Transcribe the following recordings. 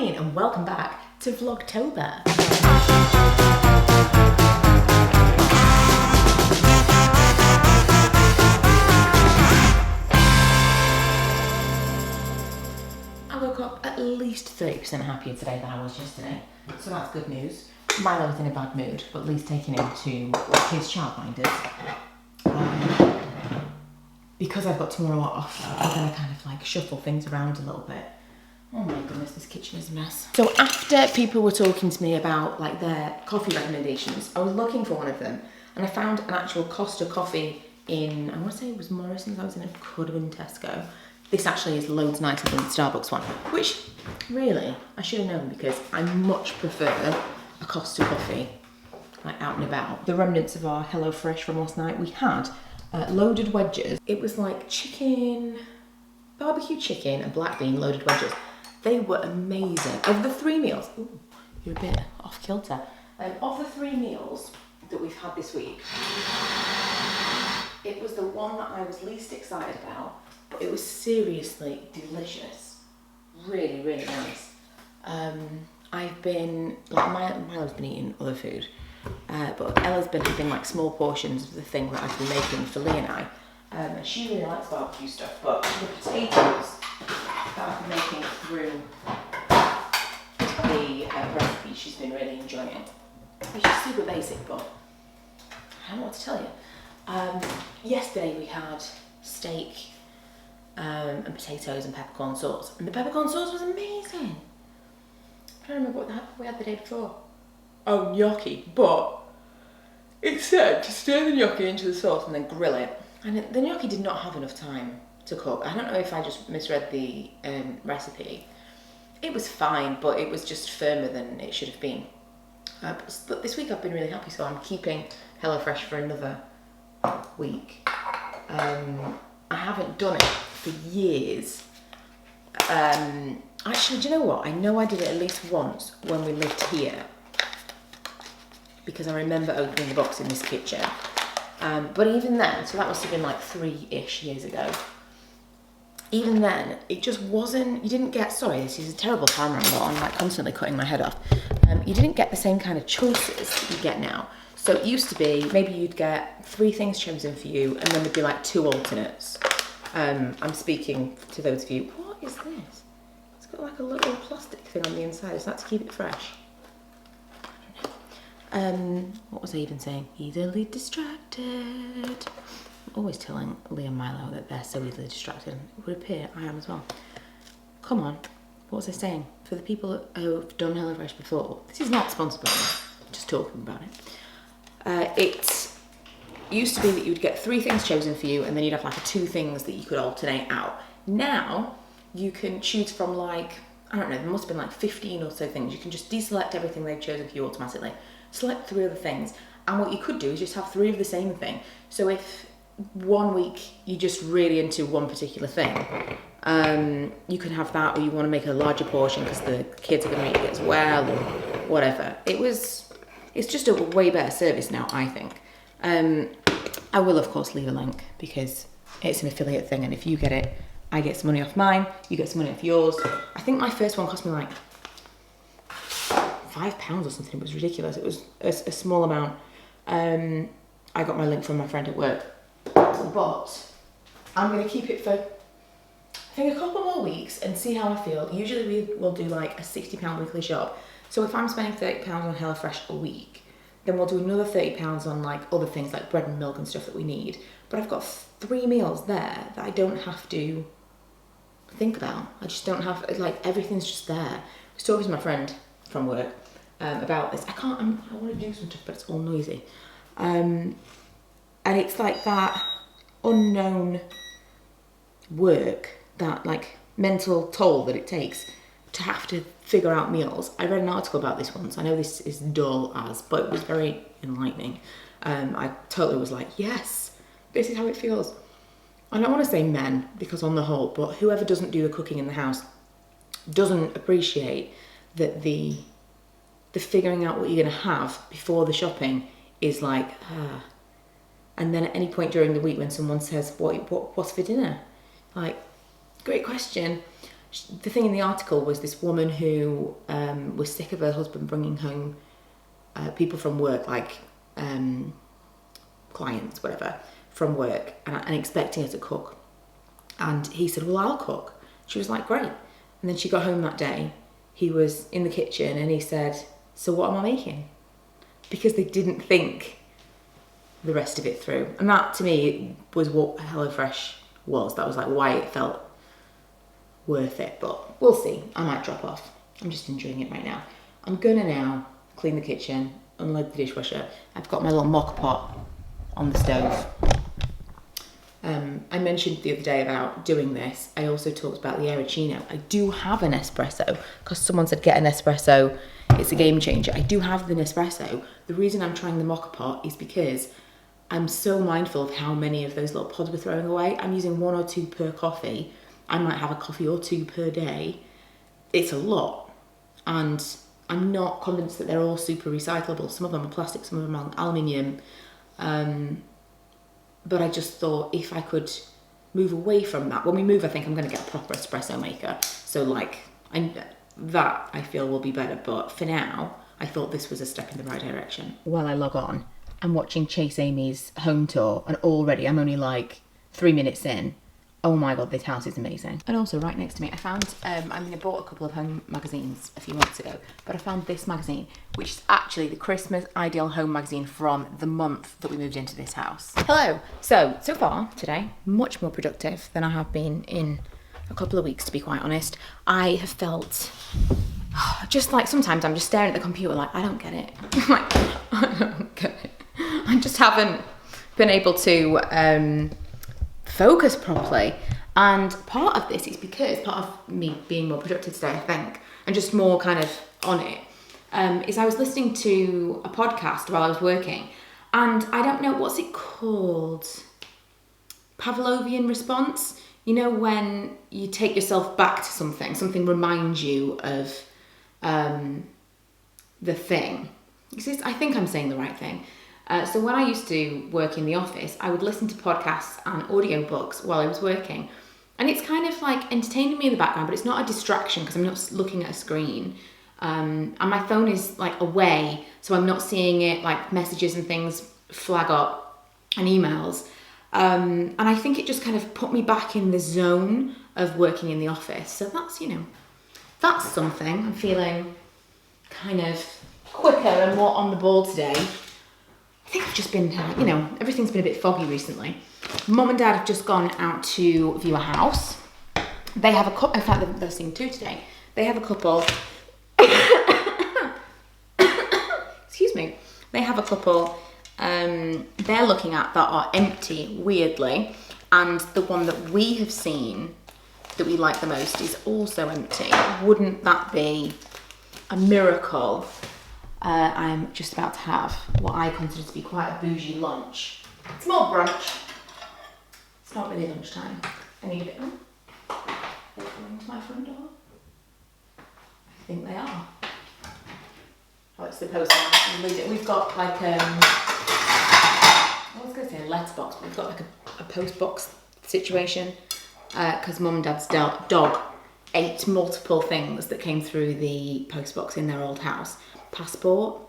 morning and welcome back to Vlogtober. I woke up at least 30% happier today than I was yesterday, so that's good news. Milo's in a bad mood, but at least taking him to his childminders. Because I've got tomorrow off, I'm gonna kind of like shuffle things around a little bit. Oh my goodness, this kitchen is a mess. So after people were talking to me about like their coffee recommendations, I was looking for one of them and I found an actual Costa coffee in, I want to say it was Morrison's, I was in, it could have been Tesco. This actually is loads nicer than the Starbucks one, which really, I should have known because I much prefer a Costa coffee, like out and about. The remnants of our HelloFresh from last night, we had loaded wedges. It was like chicken, barbecue chicken and black bean loaded wedges. They were amazing. Of the 3 meals, ooh, you're a bit off kilter. Of the 3 meals that we've had this week, it was the one that I was least excited about, but it was seriously delicious. Really, really nice. I've been, like Milo's been eating other food, but Ella's been having like small portions of the thing that I've been making for Lee and I. And she really likes barbecue stuff, but the potatoes that I've been making through the recipe, she's been really enjoying it. Which is super basic, but I don't know what to tell you. Yesterday we had steak and potatoes and peppercorn sauce, and the peppercorn sauce was amazing. I don't remember what we had the day before. Oh, gnocchi, but it said to stir the gnocchi into the sauce and then grill it. And the gnocchi did not have enough time to cook. I don't know if I just misread the recipe. It was fine, but it was just firmer than it should have been. But this week I've been really happy, so I'm keeping HelloFresh for another week. I haven't done it for years. Actually, do you know what? I know I did it at least once when we lived here, because I remember opening the box in this kitchen. But even then, so that must have been like 3-ish years ago. Even then, it just wasn't, you didn't get, sorry, this is a terrible camera angle, I'm like constantly cutting my head off. You didn't get the same kind of choices that you get now. So it used to be, maybe you'd get 3 things chosen for you, and then there'd be like 2 alternates. I'm speaking to those of you, what is this? It's got like a little plastic thing on the inside, is that to keep it fresh? What was I even saying? Easily distracted. I'm always telling Lee and Milo that they're so easily distracted. It would appear I am as well. Come on, what was I saying? For the people who have done HelloFresh before, this is not sponsored by me, just talking about it. It used to be that you would get 3 things chosen for you and then you'd have like 2 things that you could alternate out. Now, you can choose from like, I don't know, there must have been like 15 or so things. You can just deselect everything they've chosen for you automatically. Select 3 other things, and what you could do is just have 3 of the same thing. So if one week you're just really into one particular thing, you can have that, or you want to make a larger portion because the kids are going to eat it as well, or whatever. It's just a way better service now, I think. I will of course leave a link because it's an affiliate thing, and if you get it, I get some money off mine, you get some money off yours. I think my first one cost me like £5 or something. It was ridiculous. It was a small amount. I got my link from my friend at work, but I'm going to keep it for I think a couple more weeks and see how I feel. Usually we will do like a £60 weekly shop. So if I'm spending £30 on HelloFresh a week, then we'll do another £30 on like other things like bread and milk and stuff that we need. But I've got 3 meals there that I don't have to think about. I just don't have, like, everything's just there. I was talking to my friend from work about this. I want to do some stuff, but it's all noisy. And it's like that unknown work, that like mental toll that it takes to have to figure out meals. I read an article about this once. I know this is dull as, but it was very enlightening. I totally was like, yes, this is how it feels. I don't want to say men, because on the whole, but whoever doesn't do the cooking in the house doesn't appreciate that the figuring out what you're going to have before the shopping is like, and then at any point during the week when someone says, what's for dinner? Like, great question. The thing in the article was this woman who was sick of her husband bringing home people from work, like clients, whatever, from work, and expecting her to cook. And he said, well, I'll cook. She was like, great. And then she got home that day. He was in the kitchen and he said, so what am I making? Because they didn't think the rest of it through. And that, to me, was what HelloFresh was. That was like why it felt worth it. But we'll see. I might drop off. I'm just enjoying it right now. I'm gonna now clean the kitchen, unload the dishwasher. I've got my little mock pot on the stove. I mentioned the other day about doing this. I also talked about the Aerocino. I do have an espresso because someone said get an espresso. It's a game changer. I do have the Nespresso. The reason I'm trying the mocha pot is because I'm so mindful of how many of those little pods we're throwing away. I'm using 1 or 2 per coffee. I might have a coffee or 2 per day. It's a lot. And I'm not convinced that they're all super recyclable. Some of them are plastic, some of them are aluminium. But I just thought if I could move away from that. When we move, I think I'm going to get a proper espresso maker. So like, that I feel will be better. But for now, I thought this was a step in the right direction. While I log on, I'm watching Chase Amy's home tour, and already I'm only like 3 minutes in. Oh my God, this house is amazing. And also right next to me, I found, I bought a couple of home magazines a few months ago, but I found this magazine, which is actually the Christmas Ideal Home magazine from the month that we moved into this house. Hello. So far today, much more productive than I have been in a couple of weeks, to be quite honest. I have felt just like sometimes I'm just staring at the computer like, I don't get it. Like, I don't get it. I just haven't been able to focus properly. And part of this is because part of me being more productive today, I think, and just more kind of on it, is I was listening to a podcast while I was working, and I don't know, what's it called? Pavlovian response. You know, when you take yourself back to something reminds you of the thing. I think I'm saying the right thing. So when I used to work in the office, I would listen to podcasts and audiobooks while I was working. And it's kind of like entertaining me in the background, but it's not a distraction because I'm not looking at a screen. And my phone is like away, so I'm not seeing it, like messages and things flag up and emails. And I think it just kind of put me back in the zone of working in the office. So that's, that's something. I'm feeling kind of quicker and more on the ball today. I think I've just been, everything's been a bit foggy recently. Mum and Dad have just gone out to view a house. They have a couple, in fact, they're seeing 2 today. They have a couple, excuse me. They have a couple they're looking at that are empty, weirdly. And the one that we have seen that we like the most is also empty. Wouldn't that be a miracle? I'm just about to have what I consider to be quite a bougie lunch. It's more brunch. It's not really lunchtime. I need a bit. They're coming to my front door. I think they are. Oh, it's the postman. We've got like I was going to say a letterbox, but we've got like a post box situation because Mum and Dad's dog ate multiple things that came through the post box in their old house. Passport,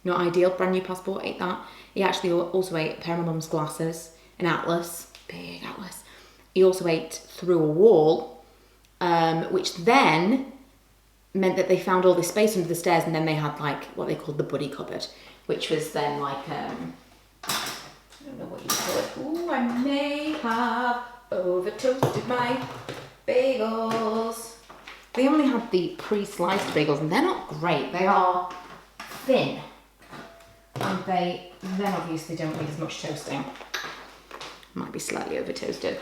not ideal, brand new passport, ate that. He actually also ate a pair of Mum's glasses, an atlas, big atlas. He also ate through a wall, which then meant that they found all this space under the stairs, and then they had like what they called the buddy cupboard, which was then like, I don't know what you call it. Ooh, I may have over-toasted my bagels. They only had the pre-sliced bagels, and they're not great. They are thin, and they then obviously don't need as much toasting. Might be slightly over-toasted.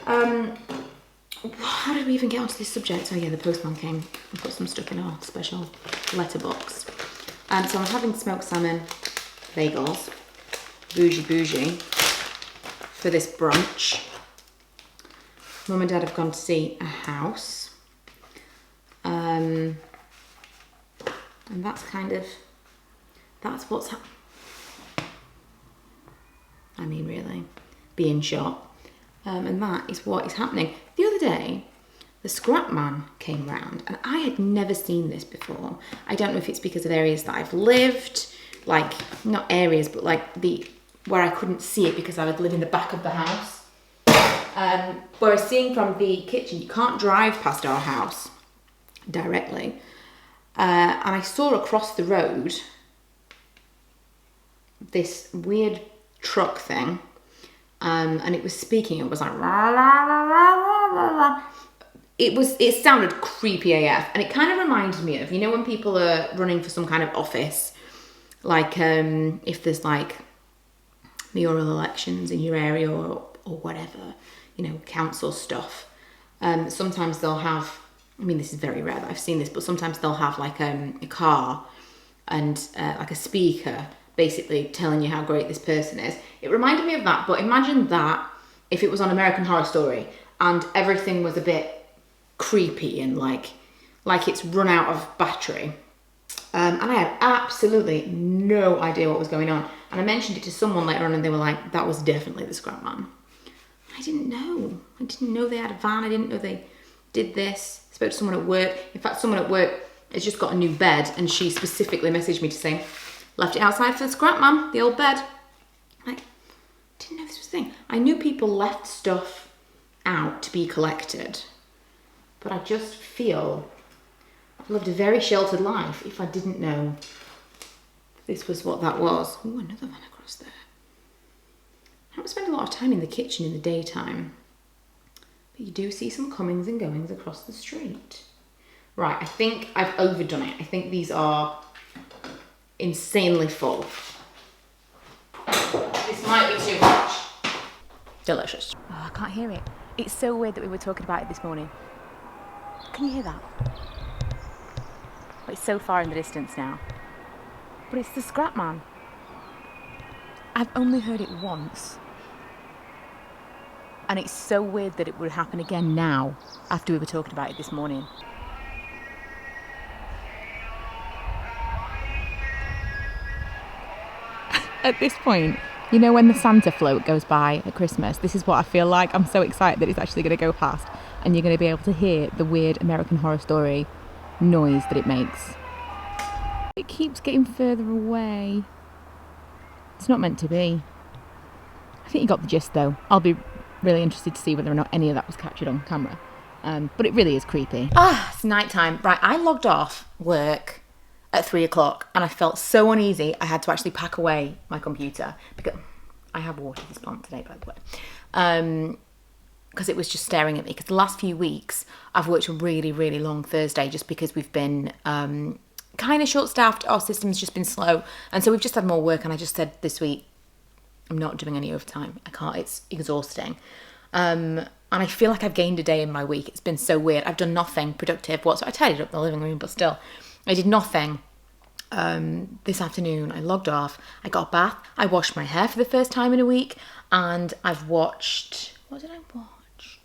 How did we even get onto this subject? Oh yeah, the postman came and put some stuff in our special letterbox. So I'm having smoked salmon bagels, bougie, for this brunch. Mum and Dad have gone to see a house. And that's what's really being shot. And that is what is happening. The other day, the scrap man came round, and I had never seen this before. I don't know if it's because of areas that I've lived, like, not areas, but like where I couldn't see it because I would live in the back of the house. Whereas seeing from the kitchen, you can't drive past our house directly. And I saw across the road this weird truck thing, and it was speaking. It was like, rah, rah, rah, rah, rah, rah. It sounded creepy AF, and it kind of reminded me of, you know, when people are running for some kind of office, like if there's like mayoral elections in your area or whatever, you know, council stuff. Sometimes they'll have, I mean, this is very rare that I've seen this, but sometimes they'll have like a car and like a speaker basically telling you how great this person is. It reminded me of that, but imagine that if it was on American Horror Story and everything was a bit creepy and like it's run out of battery. And I had absolutely no idea what was going on. And I mentioned it to someone later on and they were like, that was definitely the scrap man. I didn't know. I didn't know they had a van. I didn't know they did this. I spoke to someone at work. In fact, someone at work has just got a new bed and she specifically messaged me to say, left it outside for the scrap man, the old bed. Like, didn't know this was a thing. I knew people left stuff out to be collected, but I just feel I've lived a very sheltered life if I didn't know this was what that was. Oh, another van across there. I don't spend a lot of time in the kitchen in the daytime, but you do see some comings and goings across the street. Right, I think I've overdone it. I think these are insanely full. This might be too much. Delicious. Oh, I can't hear it. It's so weird that we were talking about it this morning. Can you hear that? It's so far in the distance now. But it's the scrap man. I've only heard it once. And it's so weird that it would happen again now, after we were talking about it this morning. At this point, you know when the Santa float goes by at Christmas, this is what I feel like. I'm so excited that it's actually going to go past and you're going to be able to hear the weird American Horror Story noise that it makes. It keeps getting further away. It's not meant to be. I think you got the gist though. I'll be really interested to see whether or not any of that was captured on camera. But it really is creepy. It's night time. Right, I logged off work at 3 o'clock and I felt so uneasy I had to actually pack away my computer because I have watered this plant today, by the way, because it was just staring at me. Because the last few weeks I've worked a really, really long Thursday just because we've been kind of short-staffed. Our system's just been slow, and so we've just had more work, and I just said this week I'm not doing any overtime. I can't. It's exhausting. And I feel like I've gained a day in my week. It's been so weird. I've done nothing productive whatsoever. I tidied up the living room, but still, I did nothing. This afternoon, I logged off. I got a bath. I washed my hair for the first time in a week, and I've watched. What did I watch?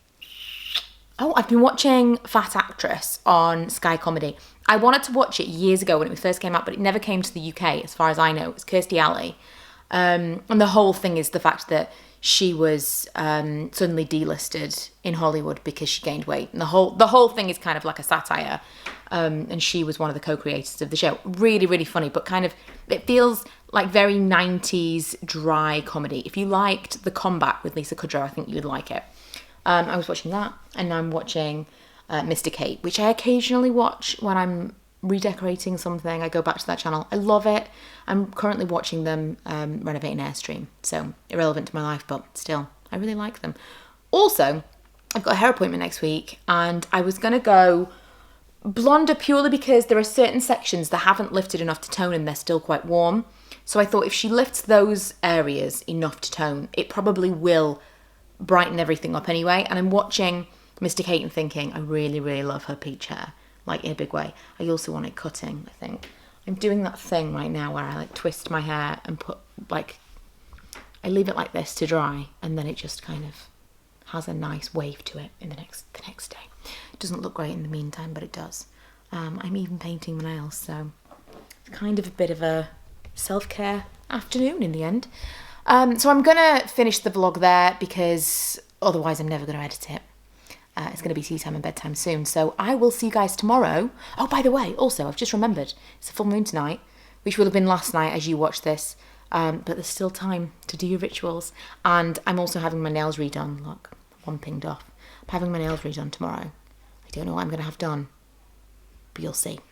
Oh, I've been watching Fat Actress on Sky Comedy. I wanted to watch it years ago when it first came out, but it never came to the UK, as far as I know. It's Kirstie Alley. And the whole thing is the fact that she was suddenly delisted in Hollywood because she gained weight. And the whole thing is kind of like a satire. And she was one of the co-creators of the show. Really, really funny, but kind of, it feels like very 90s dry comedy. If you liked The Combat with Lisa Kudrow, I think you would like it. I was watching that, and now I'm watching Mr. Kate, which I occasionally watch when I'm redecorating something. I go back to that channel. I love it. I'm currently watching them renovate an Airstream, so irrelevant to my life, but still, I really like them. Also, I've got a hair appointment next week, and I was going to go blonder purely because there are certain sections that haven't lifted enough to tone and they're still quite warm. So I thought if she lifts those areas enough to tone, it probably will brighten everything up anyway. And I'm watching Mr. Kate and thinking, I really, really love her peach hair, like in a big way. I also want it cutting, I think. I'm doing that thing right now where I like twist my hair and put like, I leave it like this to dry, and then it just kind of has a nice wave to it in the next day. It doesn't look great in the meantime, but it does. I'm even painting my nails, so it's kind of a bit of a self-care afternoon in the end. So I'm gonna finish the vlog there because otherwise I'm never gonna edit it. It's going to be tea time and bedtime soon. So I will see you guys tomorrow. Oh, by the way, also, I've just remembered, it's a full moon tonight, which will have been last night as you watch this. But there's still time to do your rituals. And I'm also having my nails redone. Look, one pinged off. I'm having my nails redone tomorrow. I don't know what I'm going to have done, but you'll see.